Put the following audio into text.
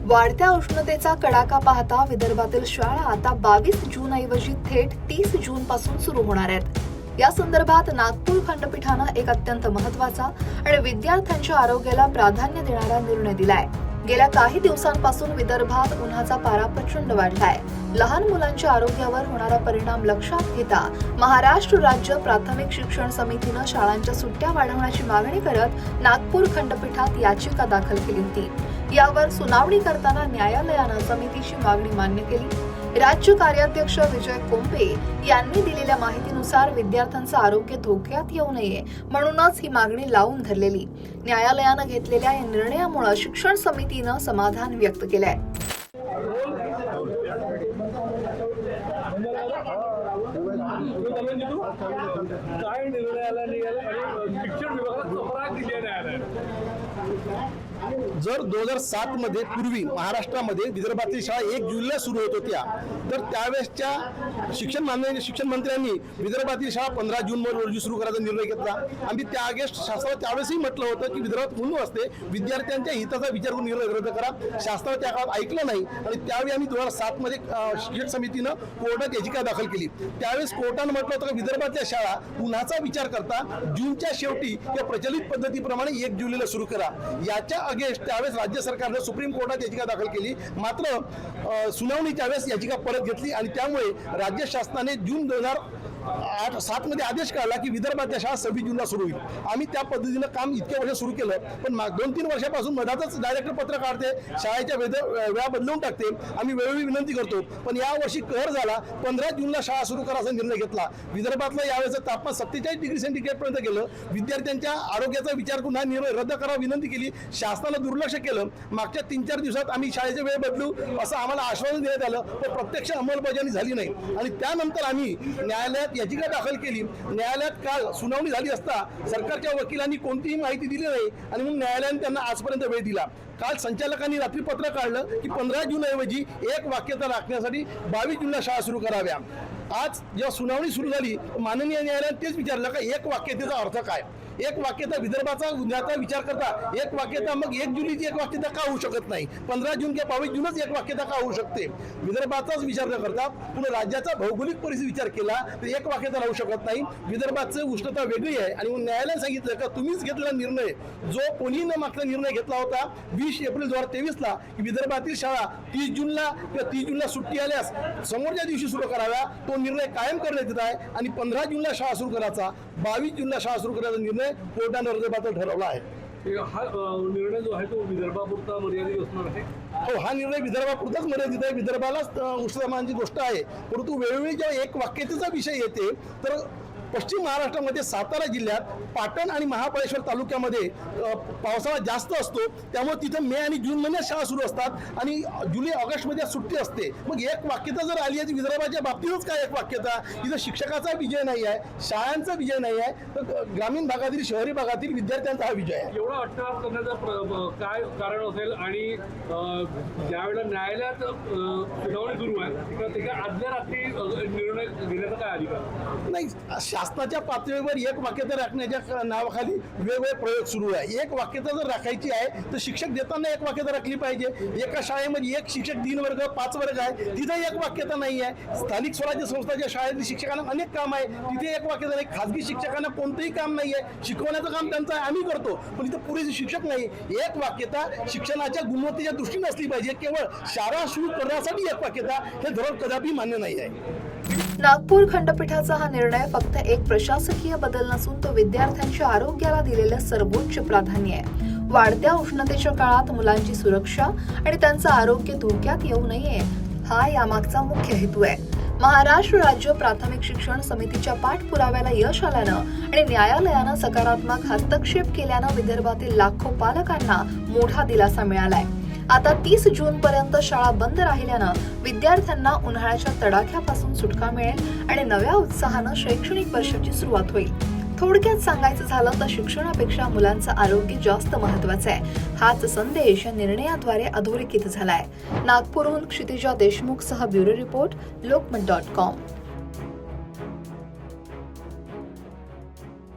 वाढत्या उष्णतेचा कडाका पाहता विदर्भातील शाळा आता 22 जून ऐवजी थेट 30 जून पासून सुरू होणार आहेत. या संदर्भात नागपूर खंडपीठानं एक अत्यंत महत्त्वाचा आणि विद्यार्थ्यांच्या आरोग्याला प्राधान्य देणारा निर्णय दिलाय. गेल्या काही दिवसांपासून विदर्भात उन्हाचा पारा प्रचंड वाढलाय. लहान मुलांच्या आरोग्यावर होणारा परिणाम लक्षात घेता महाराष्ट्र राज्य प्राथमिक शिक्षण समितीनं शाळांच्या सुट्ट्या वाढवण्याची मागणी करत नागपूर खंडपीठात याचिका दाखल केली होती. यावर सुनावणी करताना न्यायालयानं समितीची मागणी मान्य केली. राज्य कार्याध्यक्ष विजय कोंबे यांनी दिलेल्या माहितीनुसार विद्यार्थ्यांचं आरोग्य धोक्यात येऊ नये म्हणूनच ही मागणी लावून धरलेली. न्यायालयानं घेतलेल्या या निर्णयामुळे शिक्षण समितीनं समाधान व्यक्त केलंय. काय निर्णयाला शिक्षण विभागाला दिली जर 2007 मध्ये पूर्वी महाराष्ट्रामध्ये विदर्भातील शाळा 1 जूनला सुरू होत होत्या, तर त्यावेळेसच्या शिक्षण मंत्र्यांनी विदर्भातील शाळा 15 जून रोजी सुरू करायचा निर्णय घेतला. आम्ही शासनाला त्यावेळेसही म्हटलं होतं की विदर्भात ऊन असते, विद्यार्थ्यांच्या हिताचा विचार करून निर्णय रद्द करा. शासनानं त्या काळात ऐकलं नाही आणि त्यावेळी आम्ही 2007 मध्ये शिक्षण समितीनं कोर्टात याचिका दाखल केली. त्यावेळेस कोर्टानं म्हटलं होतं की विदर्भातल्या शाळा उन्हाचा विचार करता जूनच्या शेवटी या प्रचलित पद्धतीप्रमाणे 1 जुलैला सुरू करा. याच्या अगेन्स्ट त्यावेळेस राज्य सरकारनं सुप्रीम कोर्टात याचिका दाखल केली. मात्र सुनावणीच्या वेळेस याचिका परत घेतली आणि त्यामुळे राज्य शासनाने जून 2007 मध्ये आदेश काढला की विदर्भातल्या शाळा 26 जूनला सुरू होईल. आम्ही त्या पद्धतीनं काम इतक्या वर्ष सुरू केलं, पण 2-3 वर्षापासून मधातच डायरेक्टर पत्र काढते, शाळेच्या वेळा बदलवून टाकते. आम्ही वेळोवेळी विनंती करतो, पण यावर्षी कहर झाला. 15 जूनला शाळा सुरू करायचा निर्णय घेतला. विदर्भातलं यावेळेचं तापमान 47 डिग्री सेंटीग्रेड पर्यंत गेलं. विद्यार्थ्यांच्या आरोग्याचा विचार करून हा निर्णय रद्द करा विनंती केली. शासनानं दुर्लक्ष केलं. मागच्या 3-4 दिवसात आम्ही शाळेचे वेळ बदलू असं आम्हाला आश्वासन देण्यात आलं, पण प्रत्यक्ष अंमलबजावणी झाली नाही. आणि त्यानंतर आम्ही न्यायालयात याचिका दाखल केली. न्यायालयात काल सुनावणी झाली असता सरकारच्या वकिलांनी कोणतीही माहिती दिली नाही आणि मग न्यायालयाने त्यांना आजपर्यंत वेळ दिला. काल संचालकांनी रात्री पत्र काढलं की 15 जून ऐवजी एक वाक्यता राखण्यासाठी 22 जूनला शाळा सुरू कराव्या. आज जेव्हा सुनावणी सुरू झाली, माननीय न्यायालयाने तेच विचारलं का एक वाक्यतेचा अर्थ काय. एक वाक्यता विदर्भाचा उन्हाचा विचार करता एक वाक्यता मग 1 जुलैची एक वाक्यता का होऊ शकत नाही, 15 जून किंवा 22 जूनच एक वाक्यता का होऊ शकते. विदर्भाचाच विचार न करता पुन्हा राज्याचा भौगोलिक परिस्थिती विचार केला तर एक वाक्यता राहू शकत नाही. विदर्भाची उष्णता वेगळी आहे आणि मग न्यायालयाने सांगितलं का तुम्हीच घेतलेला निर्णय, जो कोणी न मागचा निर्णय घेतला होता 20 एप्रिल 2023ला की विदर्भातील शाळा 30 जूनला किंवा 30 जूनला सुट्टी आल्यास समोरच्या दिवशी सुरू कराव्या, तो निर्णय कायम करण्यात येत आहे आणि 15 जूनला शाळा सुरू करायचा, 22 जूनला शाळा सुरू करायचा निर्णय कोर्टाने रद्दबातल ठरवला आहे. हा निर्णय जो आहे तो विदर्भापुरता मर्यादित असणार आहे. हो, हा निर्णय विदर्भापुरताच मर्यादित आहे. विदर्भालाच उष्णतामानाची गोष्ट आहे. परंतु वेळोवेळी जेव्हा एक वाक्यतेचा विषय येते तर पश्चिम महाराष्ट्रामध्ये सातारा जिल्ह्यात पाटण आणि महाबळेश्वर तालुक्यामध्ये पावसाळा जास्त असतो. त्यामुळे तिथं मे आणि जून महिन्यात शाळा सुरू असतात आणि जुलै ऑगस्टमध्ये सुट्टी असते. मग एक वाक्यता जर आली आहे विदर्भाच्या बाबतीतच काय एक वाक्यता, इथं शिक्षकाचा विजय नाही आहे, शाळांचा विजय नाही आहे, तर ग्रामीण भागातील शहरी भागातील विद्यार्थ्यांचा हा विजय आहे. एवढा अट्टहास करण्याचं काय कारण असेल आणि ज्यावेळेला न्यायालयात सुनावणी सुरू आहे त्याच्या आदल्या रात्री निर्णय घेण्याचा काय अधिकार नाही. शासनाच्या पातळीवर एक वाक्यता राखण्याच्या नावाखाली वेगवेगळे प्रयोग सुरू आहे. एक वाक्यता जर राखायची आहे तर शिक्षक देताना एक वाक्यता राखली पाहिजे. एका शाळेमध्ये एक शिक्षक 3 वर्ग 5 वर्ग आहे, तिथे एक वाक्यता नाही आहे. स्थानिक स्वराज्य संस्थांच्या शाळेतील शिक्षकांना अनेक काम आहे, तिथे एक वाक्यता नाही. खाजगी शिक्षकांना कोणतंही काम नाही आहे, शिकवण्याचं काम त्यांचं आहे, आम्ही करतो, पण इथं पुरेसे शिक्षक नाही. एक वाक्यता शिक्षणाच्या गुणवत्तेच्या दृष्टीने असली पाहिजे. केवळ शाळा सुरू करण्यासाठी एक वाक्यता हे धोरण कदापि मान्य नाही आहे. नागपूर खंडपीठाचा हा निर्णय फक्त एक प्रशासकीय बदल नसून तो विद्यार्थ्यांच्या आरोग्याला दिलेलं सर्वोच्च प्राधान्य आहे. वाढत्या उष्णतेच्या काळात मुलांची सुरक्षा आणि त्यांचं आरोग्य धोक्यात येऊ नये हा यामागचा मुख्य हेतू आहे. महाराष्ट्र राज्य प्राथमिक शिक्षण समितीच्या पाठपुराव्याला यश आल्यानं आणि न्यायालयानं सकारात्मक हस्तक्षेप केल्यानं विदर्भातील लाखो पालकांना मोठा दिलासा मिळालाय. आता 30 जून पर्यंत शाळा बंद राहिल्यानं विद्यार्थ्यांना उन्हाळ्याच्या तडाख्यापासून सुटका मिळेल आणि नव्या उत्साहानं शैक्षणिक वर्षाची सुरुवात होईल. थोडक्यात सांगायचं झालं तर शिक्षणापेक्षा मुलांचं आरोग्य जास्त महत्त्वाचं आहे. हाच संदेश या निर्णयाद्वारे अधोरेखित झालाय. नागपूरहून क्षितिजा देशमुखसह ब्युरो रिपोर्ट, लोकमत.com.